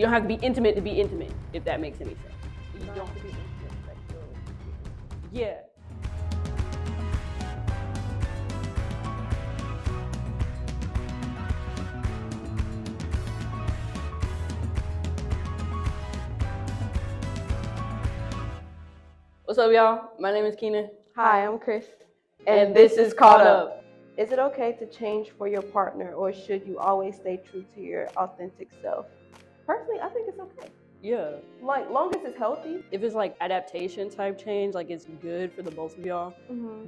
You don't have to be intimate to be intimate, if that makes any sense. You don't have to be intimate sexually. Yeah. What's up, y'all? My name is Kynan. Hi, I'm Kris. And this is Caught Up. Is it okay to change for your partner, or should you always stay true to your authentic self? Personally, I think it's okay. Yeah. Like, long as it's healthy. If it's like adaptation type change, like it's good for the both of y'all,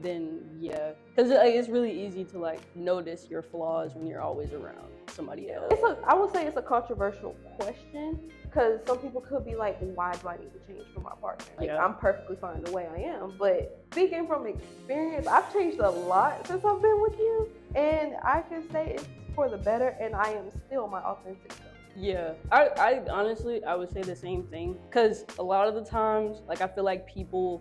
then yeah. Because it's really easy to like notice your flaws when you're always around somebody else. I would say it's a controversial question, because some people could be like, why do I need to change for my partner? Like, Yeah. I'm perfectly fine the way I am. But speaking from experience, I've changed a lot since I've been with you. And I can say it's for the better, and I am still my authentic self. Yeah, I honestly, I would say the same thing. Because a lot of the times, like I feel like people,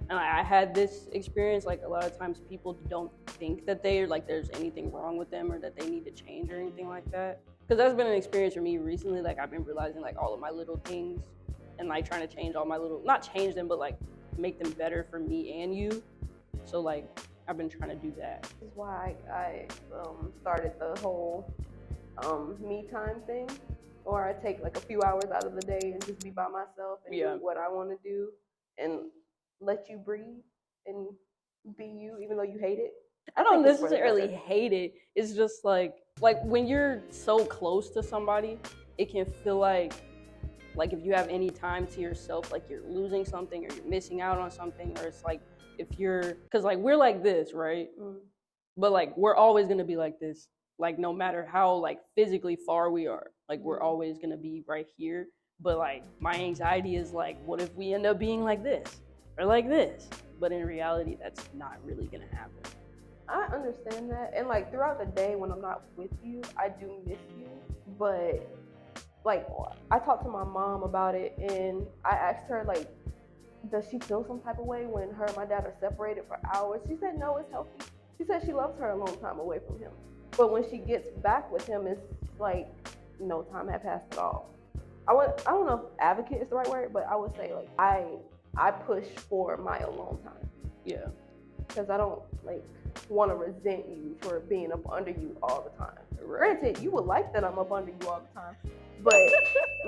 and I had this experience, like a lot of times people don't think that there's anything wrong with them or that they need to change or anything like that. Because that's been an experience for me recently. Like I've been realizing like all of my little things and like trying to change all my little, not change them, but like make them better for me and you. So like I've been trying to do that. This is why I started the whole me time thing, or I take like a few hours out of the day and just be by myself and do what I want to do and let you breathe and be you, even though you hate it. I don't necessarily hate it. It's just like when you're so close to somebody, it can feel like if you have any time to yourself, like you're losing something or you're missing out on something, or it's like because like we're like this, right? But like we're always gonna be like this. Like no matter how like physically far we are, like we're always gonna be right here. But like my anxiety is like, what if we end up being like this or like this? But in reality, that's not really gonna happen. I understand that, and like throughout the day when I'm not with you, I do miss you. But like I talked to my mom about it, and I asked her like, does she feel some type of way when her and my dad are separated for hours? She said no, it's healthy. She said she loves her alone time away from him. But when she gets back with him, it's like no time had passed at all. I don't know if advocate is the right word, but I would say like I push for my alone time. Yeah. Because I don't like want to resent you for being up under you all the time. Granted, you would like that I'm up under you all the time, but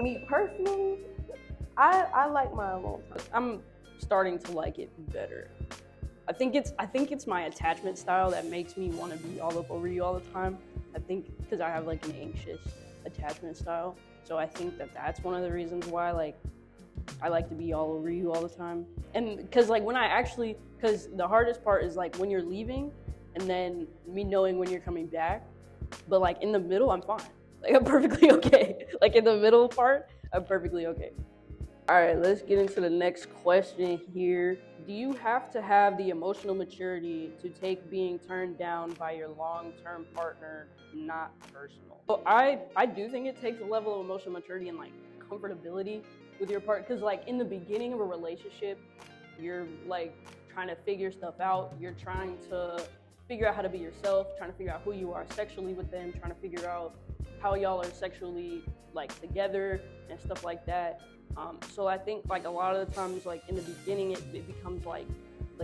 me personally, I like my alone time. I'm starting to like it better. I think it's my attachment style that makes me want to be all up over you all the time. I think because I have like an anxious attachment style, so I think that's one of the reasons why like I like to be all over you all the time. And because like because the hardest part is like when you're leaving and then me knowing when you're coming back, but like in the middle I'm fine. Like I'm perfectly okay. Like in the middle part, I'm perfectly okay. All right, let's get into the next question here. Do you have to have the emotional maturity to take being turned down by your long-term partner not personal? So I do think it takes a level of emotional maturity and like comfortability with your partner, because like in the beginning of a relationship, you're like trying to figure stuff out. You're trying to figure out how to be yourself, trying to figure out who you are sexually with them, trying to figure out how y'all are sexually like together and stuff like that. So I think like a lot of the times like in the beginning it becomes like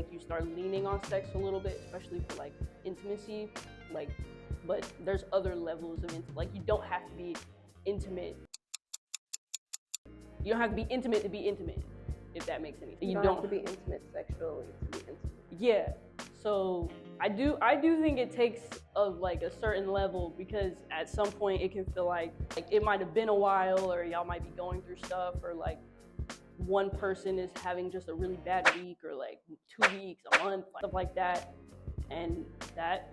you start leaning on sex a little bit, especially for like intimacy, like, but there's other levels of like you don't have to be intimate. You don't have to be intimate to be intimate, if that makes any sense. You don't have to be intimate sexually to be intimate. Yeah. So I do think it takes a certain level, because at some point it can feel like it might have been a while, or y'all might be going through stuff, or like one person is having just a really bad week, or like 2 weeks, a month, stuff like that. And that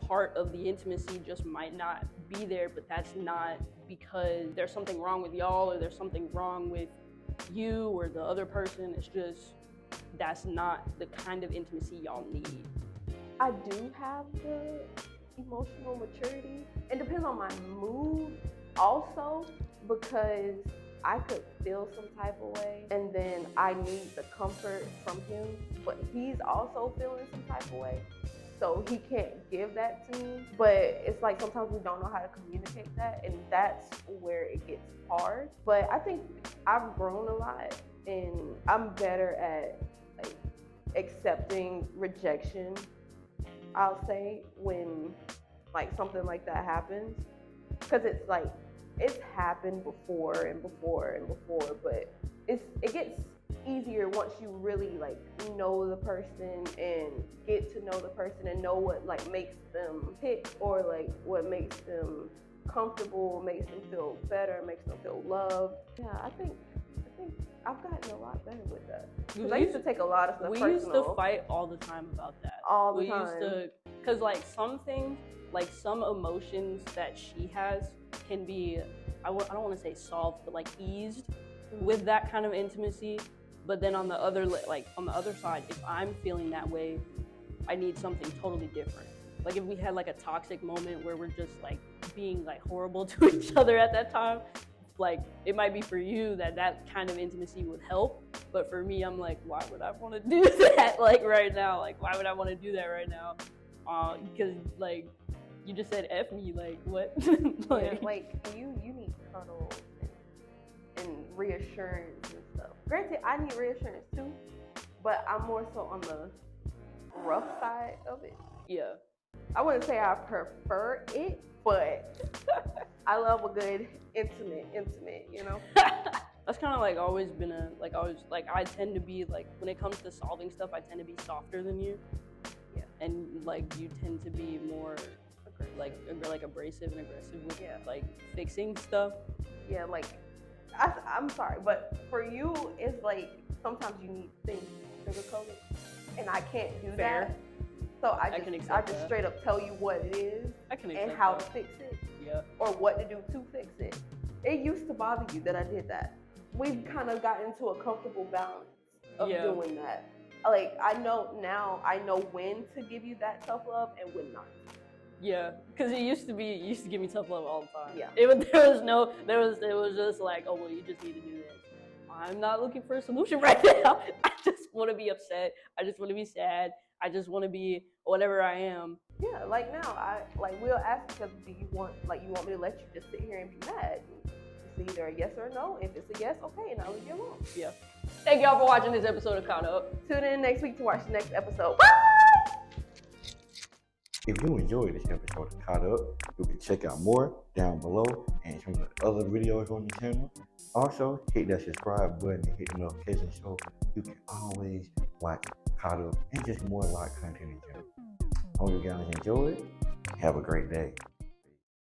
part of the intimacy just might not be there, but that's not because there's something wrong with y'all or there's something wrong with you or the other person. It's just that's not the kind of intimacy y'all need. I do have the emotional maturity. It depends on my mood also, because I could feel some type of way and then I need the comfort from him, but he's also feeling some type of way. so he can't give that to me. But it's like sometimes we don't know how to communicate that, and that's where it gets hard. But I think I've grown a lot, and I'm better at like accepting rejection, I'll say, when like something like that happens, because it's like it's happened before and before and before, but it gets easier once you really like know the person and get to know the person and know what like makes them tick, or like what makes them comfortable, makes them feel better, makes them feel loved. Yeah, I think I've gotten a lot better with that. Because I used to take a lot of stuff personal. We used to fight all the time about that. All the time. We used to, because like some things, like some emotions that she has can be, I don't want to say solved, but like eased with that kind of intimacy. But then on the other side, if I'm feeling that way, I need something totally different. Like if we had like a toxic moment where we're just like being like horrible to each other at that time, like it might be for you that kind of intimacy would help, but for me, I'm like, why would I want to do that like right now? Like why would I want to do that right now? Because like you just said F me, like what? like you need cuddles and reassurance and stuff. Granted, I need reassurance too, but I'm more so on the rough side of it. Yeah. I wouldn't say I prefer it, but I love a good intimate, you know? That's kind of like always been I tend to be like, when it comes to solving stuff, I tend to be softer than you. Yeah. And like you tend to be more like abrasive and aggressive with like fixing stuff. Yeah, like I'm sorry, but for you, it's like sometimes you need things sugar-coated, and I can't do that. So I just straight up tell you what it is and how to fix it, or what to do to fix it. It used to bother you that I did that. We've kind of gotten to a comfortable balance of doing that. Like I know when to give you that tough love and when not. Yeah, because you used to give me tough love all the time. Yeah. It was just like, oh, well, you just need to do this. I'm not looking for a solution right now. I just want to be upset. I just want to be sad. I just want to be whatever I am. Yeah, like now, we'll ask because do you want me to let you just sit here and be mad? It's either a yes or a no. If it's a yes, okay, and I'll leave you alone. Yeah. Thank y'all for watching this episode of Count Up. Tune in next week to watch the next episode. Bye! If you enjoyed this episode of Caught Up, you can check out more down below and some of the other videos on the channel. Also, hit that subscribe button and hit the notification so you can always watch Caught Up and just more live content in general. Hope you guys enjoyed. Have a great day.